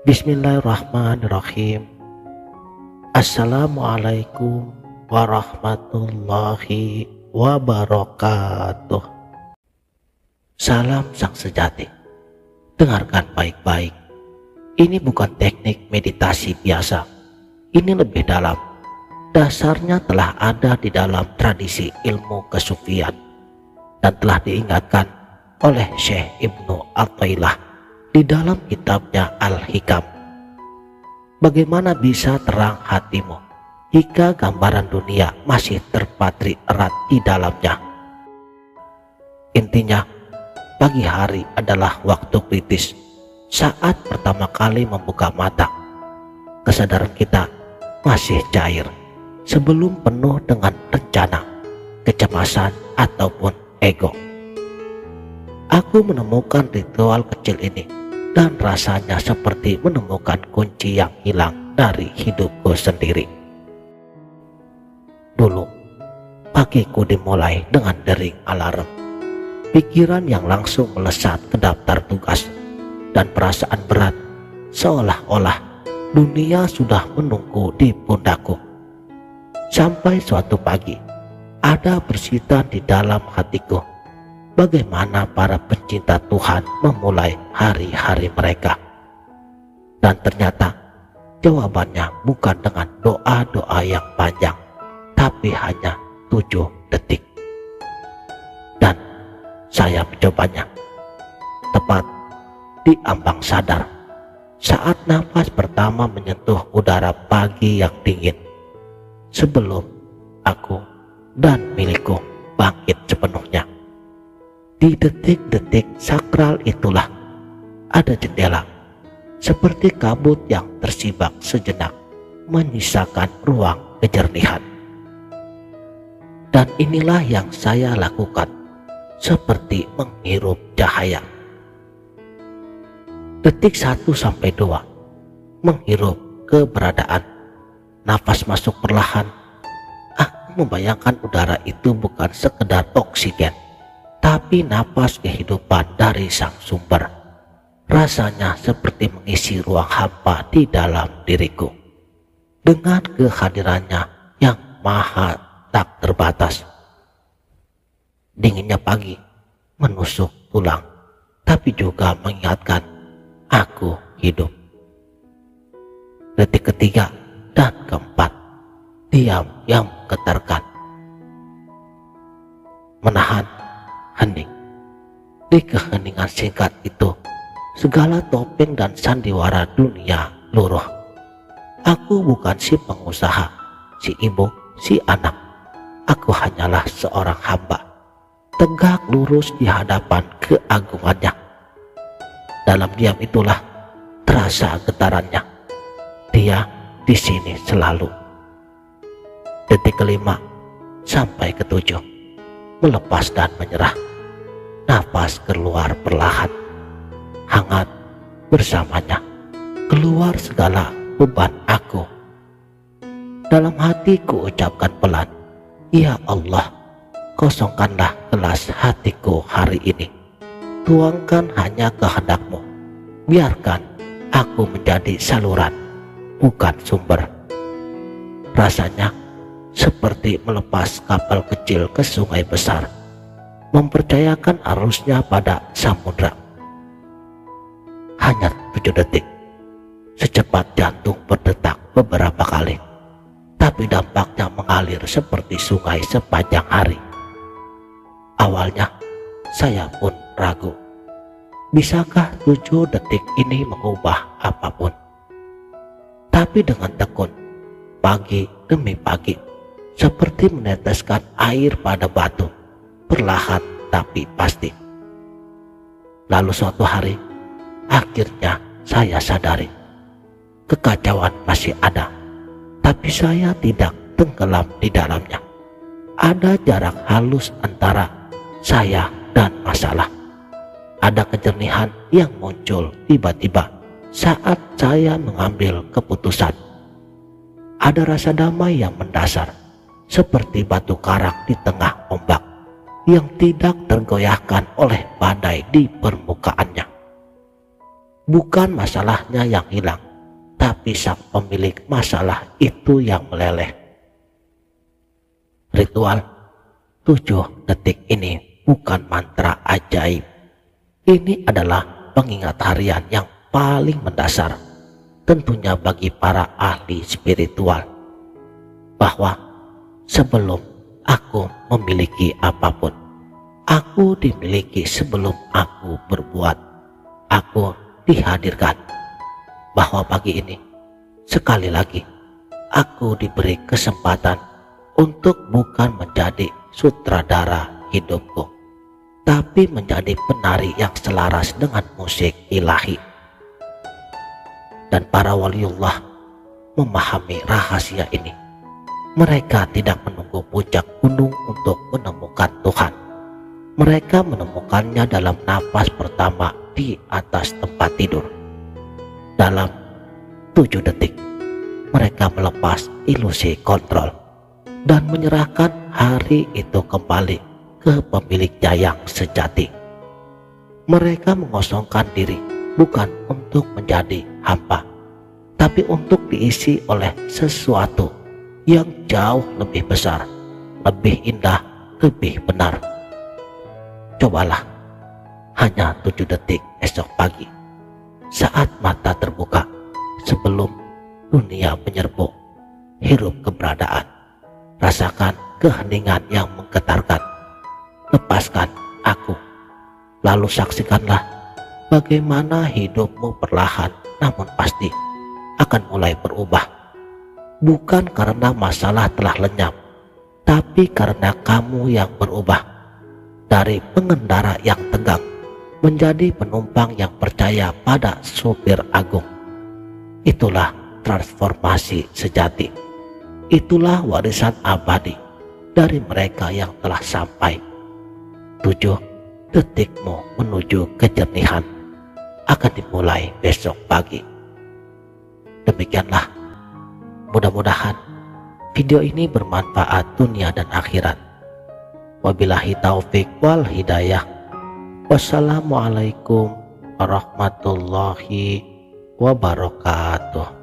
Bismillahirrahmanirrahim. Assalamualaikum warahmatullahi wabarakatuh. Salam sang sejati. Dengarkan baik-baik. Ini bukan teknik meditasi biasa. Ini lebih dalam. Dasarnya telah ada di dalam tradisi ilmu kesufian dan telah diingatkan oleh Syekh Ibnu Athaillah di dalam kitabnya Al-Hikam. Bagaimana bisa terang hatimu jika gambaran dunia masih terpatri erat di dalamnya? Intinya, pagi hari adalah waktu kritis saat pertama kali membuka mata. Kesadaran kita masih cair sebelum penuh dengan rencana, kecemasan, ataupun ego. Aku menemukan ritual kecil ini dan rasanya seperti menemukan kunci yang hilang dari hidupku sendiri. Dulu, pagiku dimulai dengan dering alarm, pikiran yang langsung melesat ke daftar tugas, dan perasaan berat seolah-olah dunia sudah menunggu di pundakku. Sampai suatu pagi, ada persitan di dalam hatiku. Bagaimana para pencinta Tuhan memulai hari-hari mereka. Dan ternyata jawabannya bukan dengan doa-doa yang panjang, tapi hanya 7 detik. Dan saya mencobanya. Tepat di ambang sadar, saat nafas pertama menyentuh udara pagi yang dingin, sebelum aku dan milikku bangkit sepenuhnya. Di detik-detik sakral itulah ada jendela seperti kabut yang tersibak sejenak menyisakan ruang kejernihan. Dan inilah yang saya lakukan, seperti menghirup cahaya. Detik 1-2 menghirup keberadaan. Nafas masuk perlahan. Aku membayangkan udara itu bukan sekedar oksigen, tapi napas kehidupan dari sang sumber. Rasanya seperti mengisi ruang hampa di dalam diriku dengan kehadirannya yang maha tak terbatas. Dinginnya pagi menusuk tulang, tapi juga mengingatkan aku hidup. Detik ketiga dan keempat, diam yang menggetarkan, menahan hening. Di keheningan singkat itu, segala topeng dan sandiwara dunia luruh. Aku bukan si pengusaha, si ibu, si anak. Aku hanyalah seorang hamba, tegak lurus di hadapan keagungannya. Dalam diam itulah terasa getarannya. Dia di sini selalu. Detik ke-5-7, melepas dan menyerah. Nafas keluar perlahan, hangat bersamanya, keluar segala beban aku. Dalam hatiku ucapkan pelan, ya Allah, kosongkanlah gelas hatiku hari ini. Tuangkan hanya kehendak-Mu. Biarkan aku menjadi saluran, bukan sumber. Rasanya seperti melepas kapal kecil ke sungai besar, mempercayakan arusnya pada samudra. Hanya 7 detik, secepat jantung berdetak beberapa kali, tapi dampaknya mengalir seperti sungai sepanjang hari. Awalnya saya pun ragu, bisakah 7 detik ini mengubah apapun? Tapi dengan tekun, pagi demi pagi, seperti meneteskan air pada batu, perlahan tapi pasti. Lalu suatu hari, akhirnya saya sadari, kekacauan masih ada, tapi saya tidak tenggelam di dalamnya. Ada jarak halus antara saya dan masalah. Ada kejernihan yang muncul tiba-tiba saat saya mengambil keputusan. Ada rasa damai yang mendasar, seperti batu karang di tengah ombak yang tidak tergoyahkan oleh badai di permukaannya. Bukan masalahnya yang hilang, tapi sang pemilik masalah itu yang meleleh. Ritual 7 detik ini bukan mantra ajaib. Ini adalah pengingat harian yang paling mendasar, tentunya bagi para ahli spiritual, bahwa sebelum aku memiliki apapun, aku dimiliki sebelum aku berbuat, aku dihadirkan. Bahwa pagi ini, sekali lagi, aku diberi kesempatan untuk bukan menjadi sutradara hidupku, tapi menjadi penari yang selaras dengan musik ilahi. Dan para waliullah memahami rahasia ini. Mereka tidak menunggu puncak gunung untuk menemukan Tuhan. Mereka menemukannya dalam napas pertama di atas tempat tidur. Dalam 7 detik, mereka melepas ilusi kontrol dan menyerahkan hari itu kembali ke pemiliknya yang sejati. Mereka mengosongkan diri bukan untuk menjadi hampa, tapi untuk diisi oleh sesuatu yang jauh lebih besar, lebih indah, lebih benar. Cobalah hanya 7 detik esok pagi, saat mata terbuka sebelum dunia menyerbu, hirup keberadaan, rasakan keheningan yang menggetarkan, lepaskan aku, lalu saksikanlah bagaimana hidupmu perlahan namun pasti akan mulai berubah. Bukan karena masalah telah lenyap, tapi karena kamu yang berubah dari pengendara yang tegang menjadi penumpang yang percaya pada supir agung. Itulah transformasi sejati. Itulah warisan abadi dari mereka yang telah sampai. 7 detikmu menuju kejernihan akan dimulai besok pagi. Demikianlah, mudah-mudahan video ini bermanfaat dunia dan akhirat. Wabillahi taufik wal hidayah. Wassalamualaikum warahmatullahi wabarakatuh.